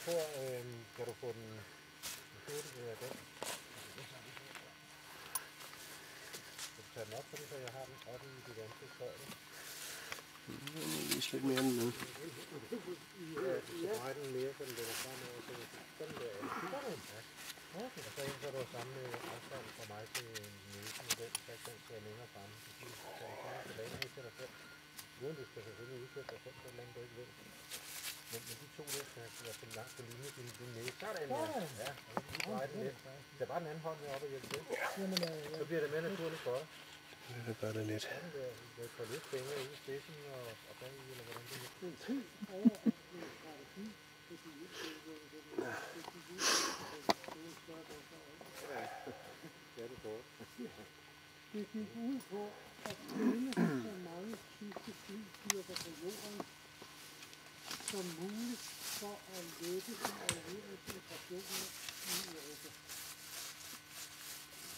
tror, kan du få den den? Kan du tage den op, så jeg har den oppe i det danske skøjle? Vise lidt mere end nu. Ja, så drejer den mere, så den løber fremad, så sådan der. Ja. Okay. Og så indser du samme afstand fra mig til næsen i den, så den ser længere fremme. Så kan du komme tilbage med til dig selv. Uden du skal selvfølgelig udsætte dig selv, så lader du ikke ved. Men de to der skal være på langt på linje, din næse. Sådan der. Ja, og så drejer den lidt. Så bare den anden hånd op og hjælpe til. Så bliver det mere naturligt for dig. Det gør det lidt. Jeg får lidt fingre i spidsen og bagi, eller hvordan det er. Ja, det går. Det gik ud på at finde så mange tyske flystyrker på jorden som muligt for at lette de allierede operationer i Europa.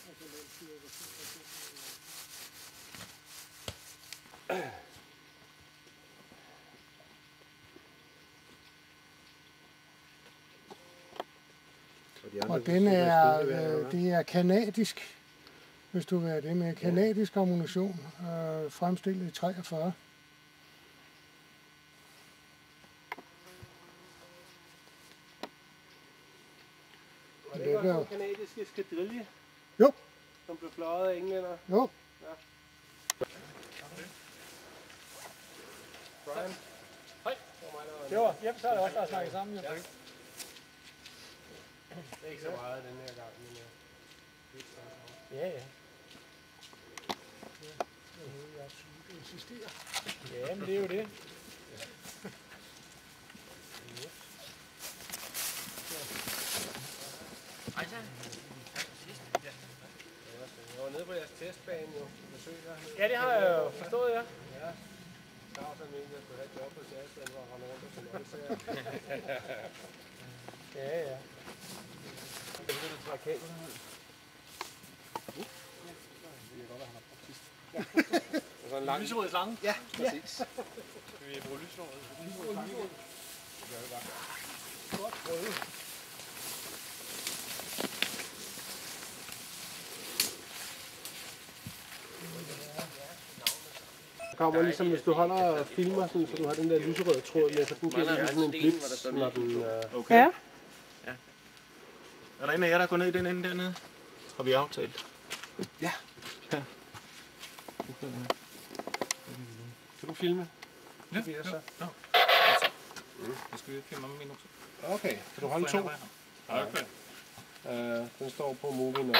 Altså landstyrker som operationer i Europa. Og den er, det er kanadisk, hvis du vil have det med, kanadisk ammunition, fremstillet i 43. Og det er også en kanadisk eskadrille? Jo. Som blev fløjet af englænder? Jo. Ja. Brian? Hej. Jo, så er det også, der har snakket sammen. Jo. Ja. Det er ikke så meget den her gang, men ja. Ja. Det eksisterer. Ja, men det er jo det. Jeg var nede på jeres testbane jo. Ja, det har jeg jo forstået, ja. Ja. Claus han mente, jeg skulle have et job på Sjælland, hvor han rundt og sådan noget. Ja. Det er lidt trakabel. Og så en lang... Lyserød slange? Ja, præcis. Skal vi bruge lyserød? Det gør vi bare. Godt prøve. Det kommer ligesom, hvis du holder og filmer, sådan, så du har den der lyserøde tråd med, så den giver lige sådan en blitz, når den... Okay. Ja. Er der en af jer, der går ned i den ende dernede? Har vi aftalt? Ja. Ja. Kan du filme? Ja. Jeg skal 5 minutter. Okay, kan du holde 2? Okay. Den står på movien.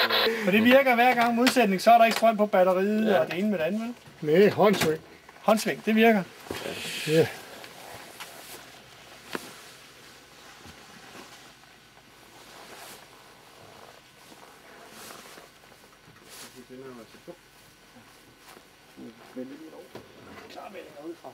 Og det virker hver gang modsætning, så er der ikke strøm på batteriet og det ene med det andet, vel? Nej, håndsving. Håndsving, det virker. Ja. Klar meldinger udefra.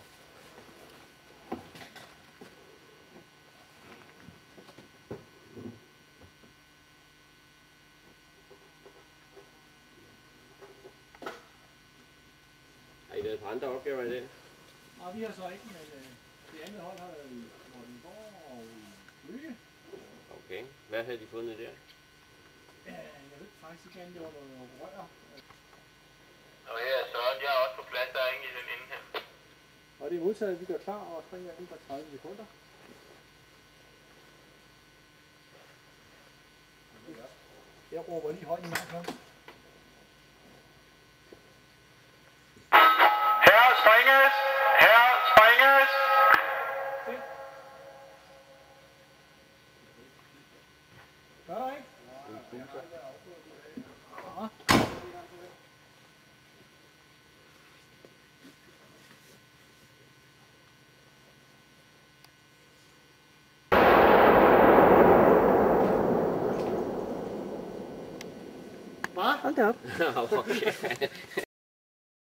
Har I været på andre opgaver i den? Nej, vi har så ikke, men det andet hold har været i Vordingborg og i Lykke. Okay. Hvad havde de fundet der? Jeg ved faktisk ikke, om det var noget rør. Og her er Søren, jeg er også på plads, der er ingen i den ende her. Og det er modtaget, vi gør klar og springer inden for 30 sekunder. Jeg råber lige højt i marken. Her springes! Her springes! Gør der ikke? Hold da op. Okay.